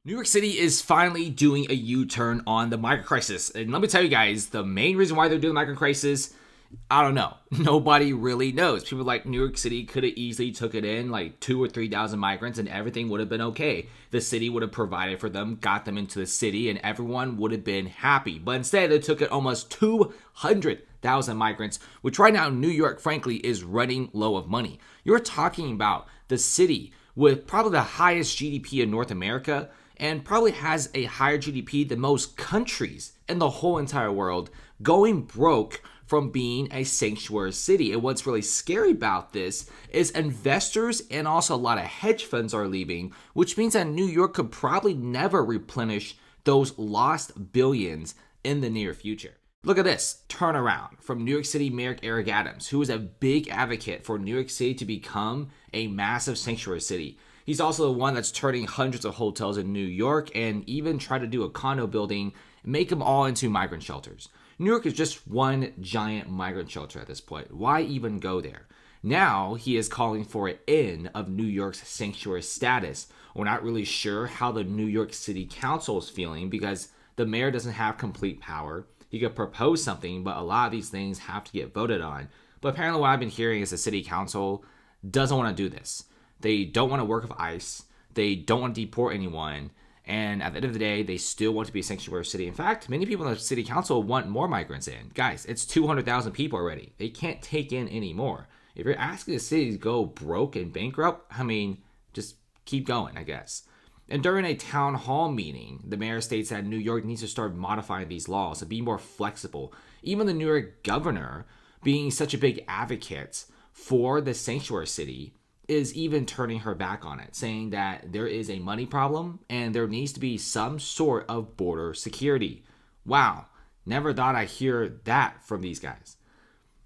New York City is finally doing a U-turn on the migrant crisis. And let me tell you guys, the main reason why they're doing the migrant crisis, I don't know. Nobody really knows. People like New York City could have easily took it in like 2,000 or 3,000 migrants and everything would have been okay. The city would have provided for them, got them into the city, and everyone would have been happy. But instead, they took it almost 200,000 migrants, which right now New York, frankly, is running low of money. You're talking about the city with probably the highest GDP in North America and probably has a higher GDP than most countries in the whole entire world, going broke from being a sanctuary city. And what's really scary about this is investors and also a lot of hedge funds are leaving, which means that New York could probably never replenish those lost billions in the near future. Look at this turnaround from New York City Mayor Eric Adams, who is a big advocate for New York City to become a massive sanctuary city. He's also the one that's turning hundreds of hotels in New York and even try to do a condo building and make them all into migrant shelters. New York is just one giant migrant shelter at this point. Why even go there? Now he is calling for an end of New York's sanctuary status. We're not really sure how the New York City Council is feeling because the mayor doesn't have complete power. He could propose something, but a lot of these things have to get voted on. But apparently what I've been hearing is the city council doesn't want to do this. They don't want to work with ICE. They don't want to deport anyone. And at the end of the day, they still want to be a sanctuary city. In fact, many people in the city council want more migrants in. Guys, it's 200,000 people already. They can't take in any more. If you're asking the city to go broke and bankrupt, I mean, just keep going, I guess. And during a town hall meeting, the mayor states that New York needs to start modifying these laws and be more flexible. Even the New York governor, being such a big advocate for the sanctuary city, is even turning her back on it, saying that there is a money problem and there needs to be some sort of border security. Wow, never thought I'd hear that from these guys.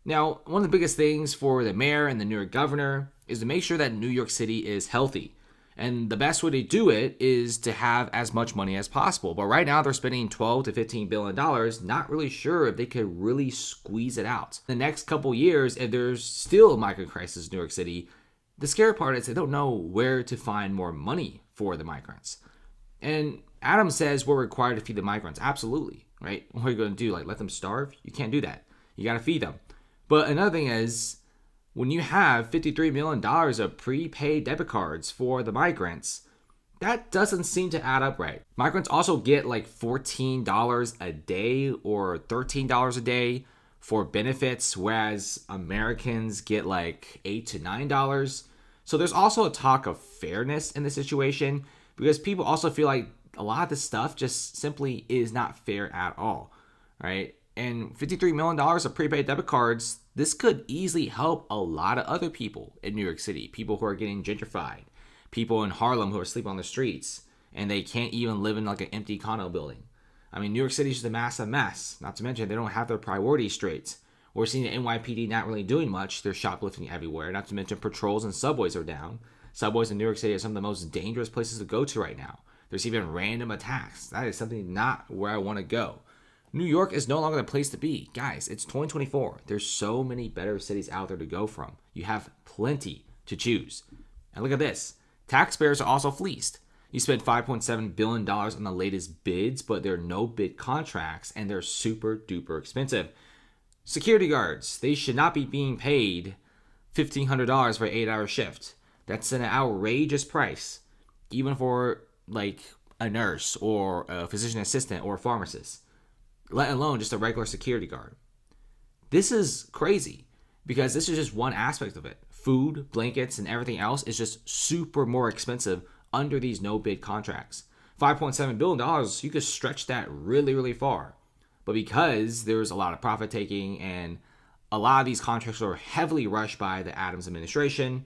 Now, one of the biggest things for the mayor and the New York governor is to make sure that New York City is healthy. And the best way to do it is to have as much money as possible. But right now they're spending $12 to $15 billion, not really sure if they could really squeeze it out. The next couple years, if there's still a migrant crisis in New York City, the scary part is they don't know where to find more money for the migrants. And Adam says we're required to feed the migrants. Absolutely, right? What are you going to do? Like let them starve? You can't do that. You got to feed them. But another thing is, when you have $53 million of prepaid debit cards for the migrants, that doesn't seem to add up right. Migrants also get like $14 a day or $13 a day for benefits, whereas Americans get like $8 to $9. So there's also a talk of fairness in the situation because people also feel like a lot of this stuff just simply is not fair at all, right? And $53 million of prepaid debit cards, this could easily help a lot of other people in New York City. People who are getting gentrified, people in Harlem who are sleeping on the streets, and they can't even live in like an empty condo building. I mean, New York City is just a massive mess. Not to mention, they don't have their priorities straight. We're seeing the NYPD not really doing much. They're shoplifting everywhere. Not to mention, patrols and subways are down. Subways in New York City are some of the most dangerous places to go to right now. There's even random attacks. That is something not where I want to go. New York is no longer the place to be. Guys, it's 2024. There's so many better cities out there to go from. You have plenty to choose. And look at this. Taxpayers are also fleeced. You spend $5.7 billion on the latest bids, but there are no bid contracts, and they're super duper expensive. Security guards, they should not be being paid $1,500 for an 8-hour shift. That's an outrageous price, even for like a nurse or a physician assistant or a pharmacist, let alone just a regular security guard. This is crazy because this is just one aspect of it. Food, blankets, and everything else is just super more expensive under these no-bid contracts. $5.7 billion, you could stretch that really, really far. But because there's a lot of profit taking and a lot of these contracts are heavily rushed by the Adams administration,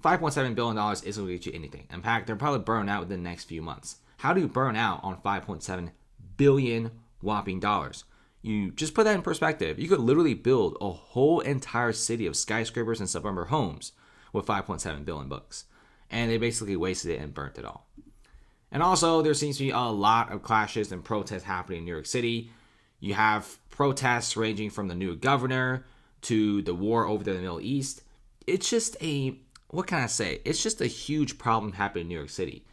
$5.7 billion isn't going to get you anything. In fact, they're probably burn out within the next few months. How do you burn out on $5.7 billion whopping dollars? You just put that in perspective. You could literally build a whole entire city of skyscrapers and suburban homes with $5.7 billion bucks. And they basically wasted it and burnt it all. And also, there seems to be a lot of clashes and protests happening in New York City. You have protests ranging from the new governor to the war over there in the Middle East. It's just what can I say? It's just a huge problem happening in New York City.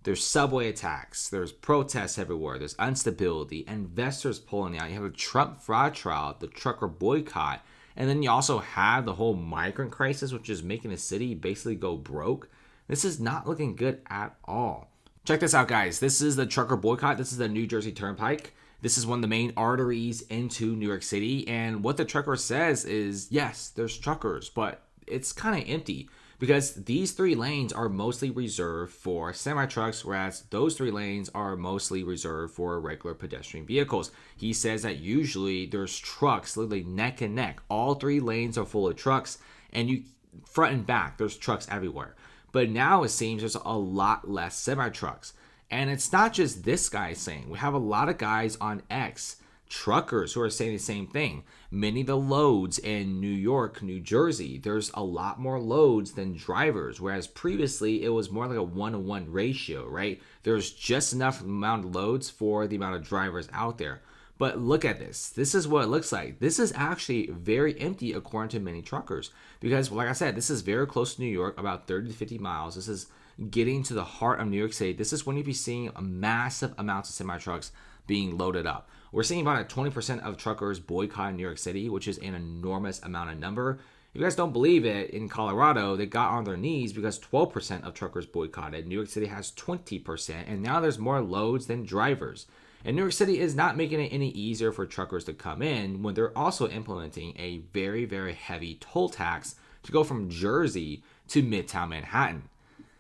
There's subway attacks. There's protests everywhere. There's instability. Investors pulling out. You have the Trump fraud trial, the trucker boycott. And then you also have the whole migrant crisis, which is making the city basically go broke. This is not looking good at all. Check this out, guys. This is the trucker boycott. This is the New Jersey Turnpike. This is one of the main arteries into New York City. And what the trucker says is, yes, there's truckers, but it's kind of empty because these 3 lanes are mostly reserved for semi-trucks, whereas those 3 lanes are mostly reserved for regular pedestrian vehicles. He says that usually there's trucks literally neck and neck. All 3 lanes are full of trucks, and you front and back, there's trucks everywhere. But now it seems there's a lot less semi-trucks. And it's not just this guy saying. We have a lot of guys on X, truckers, who are saying the same thing. Many of the loads in New York, New Jersey, there's a lot more loads than drivers, whereas previously it was more like a 1-to-1 ratio, right? There's just enough amount of loads for the amount of drivers out there. But look at this. This is what it looks like. This is actually very empty according to many truckers. Because, like I said, this is very close to New York, about 30 to 50 miles. This is getting to the heart of New York City. This is when you'd be seeing a massive amounts of semi-trucks being loaded up. We're seeing about a 20% of truckers boycott New York City, which is an enormous amount of number. If you guys don't believe it, in Colorado, they got on their knees because 12% of truckers boycotted. New York City has 20%, and now there's more loads than drivers. And New York City is not making it any easier for truckers to come in when they're also implementing a very, very heavy toll tax to go from Jersey to Midtown Manhattan.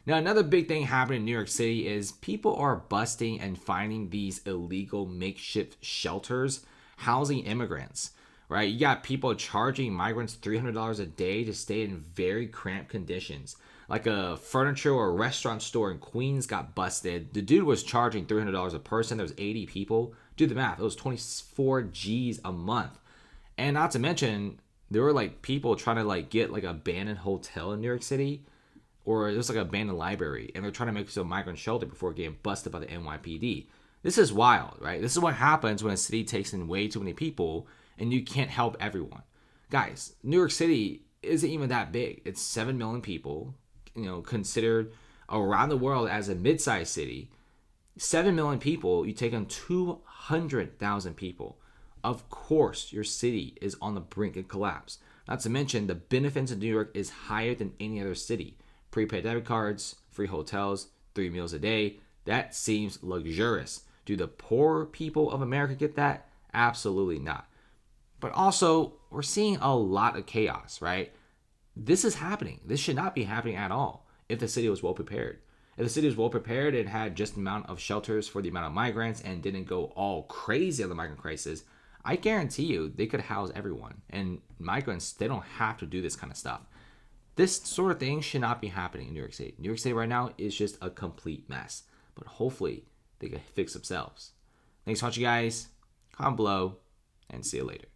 Now, another big thing happening in New York City is people are busting and finding these illegal makeshift shelters housing immigrants, right? You got people charging migrants $300 a day to stay in very cramped conditions. Like a furniture or a restaurant store in Queens got busted. The dude was charging $300 a person. There was 80 people. Do the math. It was 24 G's a month. And not to mention, there were like people trying to like get like an abandoned hotel in New York City, or there's like an abandoned library, and they're trying to make it a migrant shelter before getting busted by the NYPD. This is wild, right? This is what happens when a city takes in way too many people and you can't help everyone. Guys, New York City isn't even that big. It's 7 million people, considered around the world as a mid-sized city. 7 million people, you take on 200,000 people. Of course, your city is on the brink of collapse. Not to mention, the benefits of New York is higher than any other city. Prepaid debit cards, free hotels, 3 meals a day. That seems luxurious. Do the poor people of America get that? Absolutely not. But also, we're seeing a lot of chaos, right? This is happening. This should not be happening at all if the city was well prepared. If the city was well prepared and had just the amount of shelters for the amount of migrants and didn't go all crazy on the migrant crisis, I guarantee you they could house everyone. And migrants, they don't have to do this kind of stuff. This sort of thing should not be happening in New York City. New York City right now is just a complete mess. But hopefully they can fix themselves. Thanks for watching, guys. Comment below and see you later.